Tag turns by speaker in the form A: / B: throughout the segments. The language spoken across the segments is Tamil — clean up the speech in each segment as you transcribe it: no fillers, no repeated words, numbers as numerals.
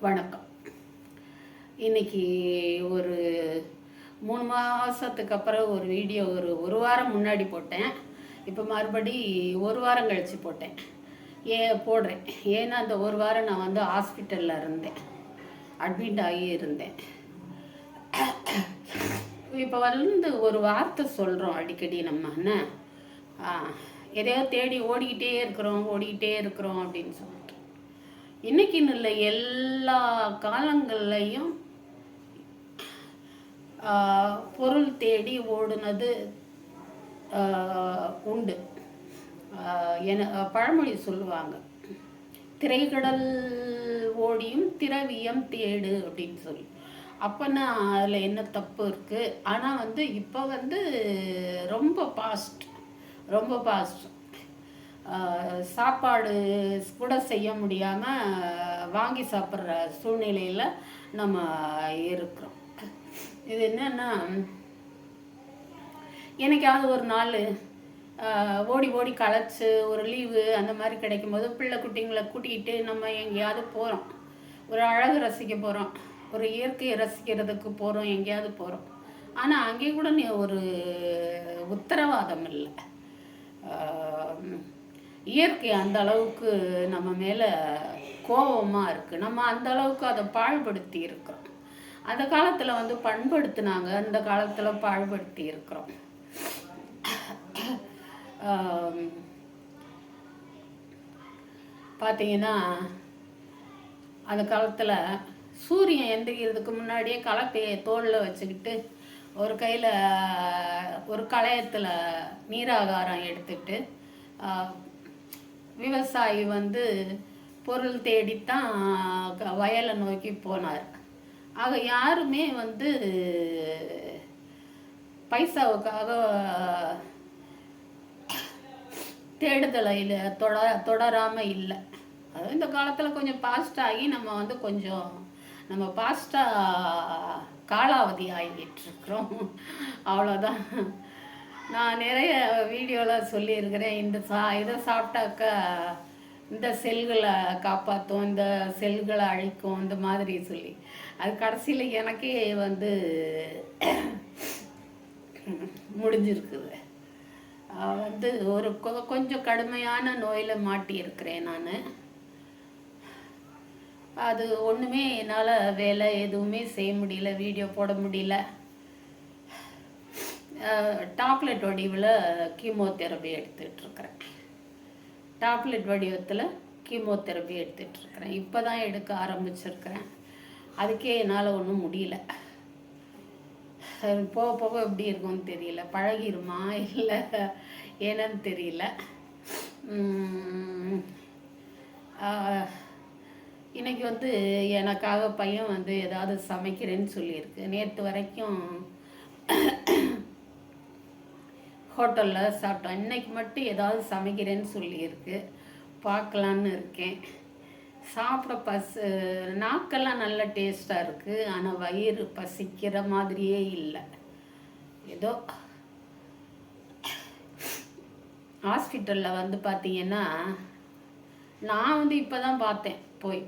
A: வணக்கம். இன்னைக்கு ஒரு 3 மாதத்துக்கு அப்புறம் ஒரு வீடியோ ஒரு வாரம் முன்னாடி போட்டேன். இப்போ மறுபடி ஒரு வாரம் கழித்து போட்டேன். போடுறேன். ஏன்னா அந்த ஒரு வாரம் நான் வந்து ஹாஸ்பிட்டலில் இருந்தேன், அட்மிட் ஆகி இருந்தேன். இப்போ வந்து ஒரு வார்த்தை சொல்கிறோம் அடிக்கடி நம்ம என்ன எதையோ தேடி ஓடிக்கிட்டே இருக்கிறோம் அப்படின்னு சொல்லிட்டு. இன்னைக்குன்னு இல்லை, எல்லா காலங்கள்லையும் பொருள் தேடி ஓடுனது உண்டு. பழமொழி சொல்லுவாங்க, திரைக்கடல் ஓடியும் திரவியம் தேடு அப்படின்னு சொல்லி. அப்போனா அதில் என்ன தப்பு இருக்குது? ஆனால் வந்து இப்போ வந்து ரொம்ப பாஸ்ட். சாப்பாடு கூட செய்ய முடியாமல் வாங்கி சாப்பிட்ற சூழ்நிலையில் நம்ம இருக்கிறோம். இது என்னன்னா, என்னைக்காவது ஒரு நாள் ஓடி களைச்சு ஒரு லீவு அந்த மாதிரி கிடைக்கும்போது பிள்ளை குட்டிங்களை கூட்டிகிட்டு நம்ம எங்கேயாவது போகிறோம், ஒரு அழகு ரசிக்க போகிறோம், ஒரு இயற்கையை ரசிக்கிறதுக்கு போகிறோம், எங்கேயாவது போகிறோம். ஆனால் அங்கே கூட ஒரு உத்தரவாதம் இல்லை. இயற்கை அந்த அளவுக்கு நம்ம மேலே கோபமாக இருக்குது. நம்ம அந்த அளவுக்கு அதை பாழ்படுத்தி இருக்கிறோம். அந்த காலத்தில் வந்து பண்படுத்தினாங்க, அந்த காலத்தில் பாழ்படுத்தி இருக்கிறோம். பார்த்தீங்கன்னா அந்த காலத்தில் சூரியன் எந்திரிக்கிறதுக்கு முன்னாடியே கலப்பையை தோளில் வச்சுக்கிட்டு ஒரு கையில் ஒரு களையத்தில் நீராகாரம் எடுத்துட்டு விவசாயி வந்து பொருள் தேடித்தான் வயலை நோக்கி போனார். ஆக யாருமே வந்து பைசாவுக்காக தேடுதலையில் தொடராமல் இல்லை. அது இந்த காலத்தில் கொஞ்சம் பாஸ்டாகி நம்ம பாஸ்டாக காலாவதி ஆகிட்டு இருக்கிறோம், அவ்வளோதான். நான் நிறைய வீடியோவில் சொல்லியிருக்கிறேன், இதை சாப்பிட்டாக்கா இந்த செல்களை காப்பாற்றும், இந்த செல்களை அழிக்கும், இந்த மாதிரி சொல்லி. அது கடைசியில் எனக்கே வந்து முடிஞ்சிருக்குது. வந்து ஒரு கொஞ்சம் கடுமையான நோயில் மாட்டியிருக்கிறேன் நான். அது ஒன்றுமே என்னால் வேலை எதுவுமே செய்ய முடியல, வீடியோ போட முடியல. டாப்லெட் வடிவில் கீமோதெரபி எடுத்துகிட்ருக்கிறேன். டாப்லெட் வடிவத்தில் கீமோதெரபி எடுத்துகிட்ருக்கிறேன். இப்போ தான் எடுக்க ஆரம்பிச்சிருக்கிறேன். அதுக்கே என்னால் ஒன்றும் முடியல. போக போக எப்படி இருக்கும்னு தெரியல, பழகிருமா இல்லை ஏன்னு தெரியல. இன்றைக்கி வந்து எனக்காக பையன் வந்து ஏதாவது சமைக்கிறேன்னு சொல்லியிருக்கு. நேற்று வரைக்கும் ஹோட்டலில் சாப்பிட்டோம். இன்றைக்கி மட்டும் ஏதாவது சமைக்கிறேன்னு சொல்லியிருக்கு, பார்க்கலான்னு இருக்கேன். சாப்பிட நாக்கெல்லாம் நல்ல டேஸ்ட்டாக இருக்குது, ஆனால் வயிறு பசிக்கிற மாதிரியே இல்லை. ஏதோ ஹாஸ்பிட்டலில் வந்து பார்த்தீங்கன்னா, நான் வந்து இப்போ தான் பார்த்தேன், போய்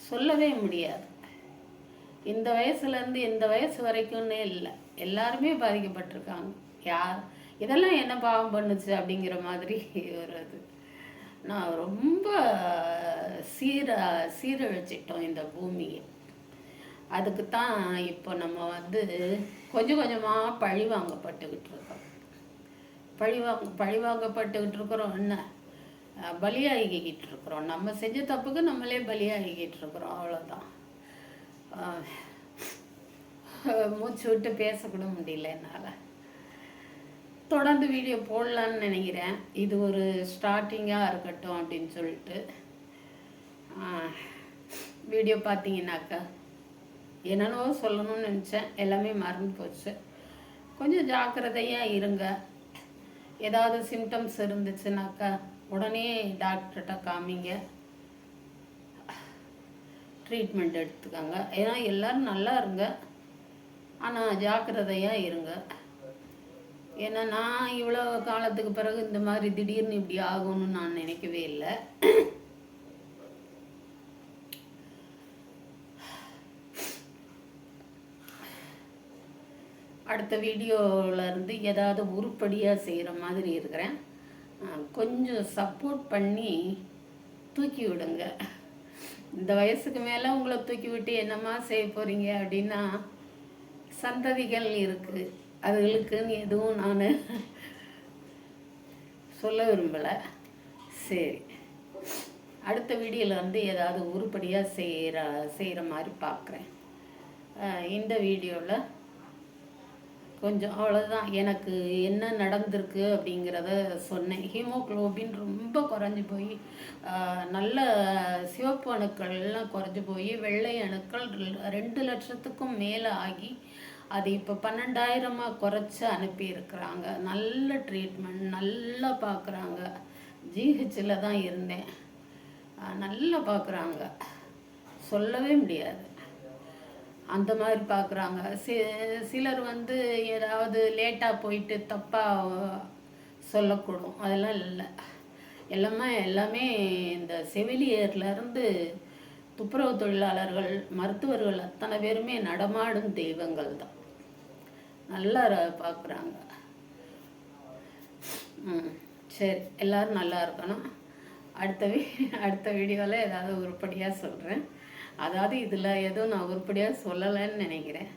A: சொல்லவே முடியாது. இந்த வயசுலேருந்து இந்த வயசு வரைக்கும்னே இல்லை, எல்லாருமே பாதிக்கப்பட்டிருக்காங்க. இதெல்லாம் என்ன பாவம் பண்ணுச்சு அப்படிங்கிற மாதிரி ஒரு இது. நான் ரொம்ப சீரழிச்சிட்டோம் இந்த பூமியை. அதுக்கு தான் இப்போ நம்ம வந்து கொஞ்சம் கொஞ்சமாக பழிவாங்கப்பட்டுக்கிட்டு இருக்கிறோம். என்ன பலியாகிக்கிட்டு இருக்கிறோம், நம்ம செஞ்ச தப்புக்கு நம்மளே பலியாகிக்கிட்டு இருக்கிறோம், அவ்வளோதான். மூச்சு விட்டு பேசக்கூட முடியல என்னால். தொடர்ந்து வீடியோ போடலான்னு நினைக்கிறேன். இது ஒரு ஸ்டார்டிங்காக இருக்கட்டும் அப்படின்னு சொல்லிட்டு. வீடியோ பார்த்தீங்கன்னாக்கா என்னென்னவோ சொல்லணும்னு நினச்சேன், எல்லாமே மறந்து போச்சு. கொஞ்சம் ஜாக்கிரதையாக இருங்க. ஏதாவது சிம்டம்ஸ் இருந்துச்சுனாக்கா உடனே டாக்டர்கிட்ட காமிங்க, ட்ரீட்மெண்ட் எடுத்துக்கோங்க. ஏன்னா எல்லோரும் நல்லா இருங்க, ஆனால் ஜாக்கிரதையாக இருங்க. ஏன்னா நான் இவ்வளோ காலத்துக்கு பிறகு இந்த மாதிரி திடீர்னு இப்படி ஆகும்னு நான் நினைக்கவே இல்லை. அடுத்த வீடியோவிலேருந்து ஏதாவது உருப்படியாக செய்கிற மாதிரி இருக்கிறேன். கொஞ்சம் சப்போர்ட் பண்ணி தூக்கி விடுங்க. இந்த வயசுக்கு மேலே உங்களை தூக்கி விட்டு என்னம்மா செய்ய போகிறீங்க அப்படின்னா சந்ததிகள் இருக்குது, அதுகளுக்குன்னு எதுவும் நான் சொல்ல விரும்பலை. சரி, அடுத்த வீடியோவில் வந்து ஏதாவது உருப்படியாக செய்கிற மாதிரி பார்க்குறேன். இந்த வீடியோவில் கொஞ்சம் அவ்வளோதான் எனக்கு என்ன நடந்திருக்கு அப்படிங்கிறத சொன்னேன். ஹீமோக்ளோபின் ரொம்ப குறைஞ்சி போய் நல்ல சிவப்பு அணுக்கள்லாம் குறைஞ்சி போய் வெள்ளை அணுக்கள் 2 லட்சத்துக்கும் மேலே ஆகி அது இப்போ 12,000 குறைச்சி அனுப்பியிருக்கிறாங்க. நல்ல ட்ரீட்மெண்ட், நல்லா பார்க்குறாங்க. ஜிஹெச்சில் தான் இருந்தேன், நல்லா பார்க்குறாங்க, சொல்லவே முடியாது. அந்த மாதிரி பார்க்குறாங்க. சிலர் வந்து ஏதாவது லேட்டாக போயிட்டு தப்பாக சொல்லக்கூடும், அதெல்லாம் இல்லை. எல்லாமே இந்த செவிலியர்லேருந்து துப்புரவு தொழிலாளர்கள், மருத்துவர்கள் அத்தனை பேருமே நடமாடும் தெய்வங்கள் தான். நல்லா பார்க்குறாங்க. சரி, எல்லோரும் நல்லா இருக்கணும். அடுத்த வீடியோவில் ஏதாவது உருப்படியாக சொல்கிறேன். அதாவது இதில் எதுவும் நான் உருப்படியாக சொல்லலைன்னு நினைக்கிறேன்.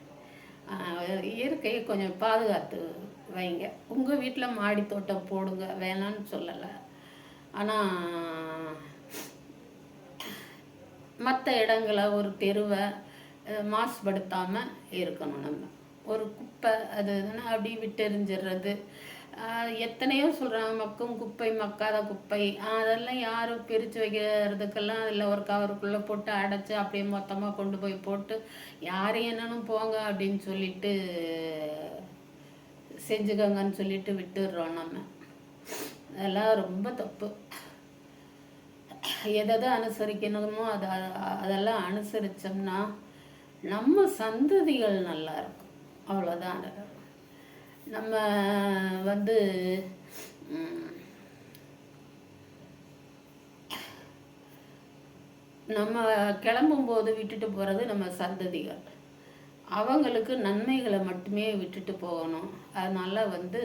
A: இயற்கையை கொஞ்சம் பாதுகாத்து வைங்க. உங்கள் வீட்டில் மாடி தோட்டம் போடுங்க, வேணான்னு சொல்லலை. ஆனால் மற்ற இடங்களை ஒரு தெருவை மாசுபடுத்தாமல் இருக்கணும். நம்ம ஒரு குப்பை அது அப்படி விட்டெறிஞ்சிடுறது, எத்தனையோ சொல்கிறாங்க மக்கும் குப்பை மக்காத குப்பை, அதெல்லாம் யாரும் பிரித்து வைக்கிறதுக்கெல்லாம் அதில் ஒரு கவருக்குள்ளே போட்டு அடைச்சி அப்படியே மொத்தமாக கொண்டு போய் போட்டு யாரையும் என்னன்னு போங்க அப்படின்னு சொல்லிட்டு செஞ்சுக்கோங்கன்னு சொல்லிட்டு விட்டுடுறோம். நம்ம அதெல்லாம் ரொம்ப தப்பு. எதை அனுசரிக்கணுமோ அதெல்லாம் அனுசரித்தோம்னா நம்ம சந்ததிகள் நல்லா இருக்கும். அவ்வளோதான். நம்ம வந்து நம்ம கிளம்பும்போது விட்டுட்டு போகிறது நம்ம சந்ததிகள், அவங்களுக்கு நன்மைகளை மட்டுமே விட்டுட்டு போகணும். அதனால் வந்து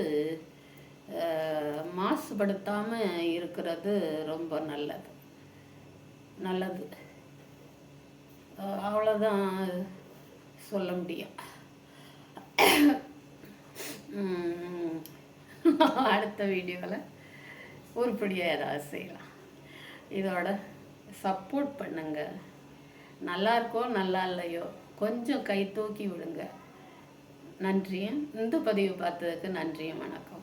A: மாசுபடுத்தாமல் இருக்கிறது ரொம்ப நல்லது. அவ்வளோதான் சொல்ல முடியும். அடுத்த வீடியோவில் உருப்படியாக ஏதாவது செய்யலாம். இதோட சப்போர்ட் பண்ணுங்க. நல்லா இருக்கோ நல்லா இல்லையோ கொஞ்சம் கை தூக்கி விடுங்க. நன்றியும் இந்த பதிவு பார்த்ததுக்கு நன்றியும் வணக்கம்.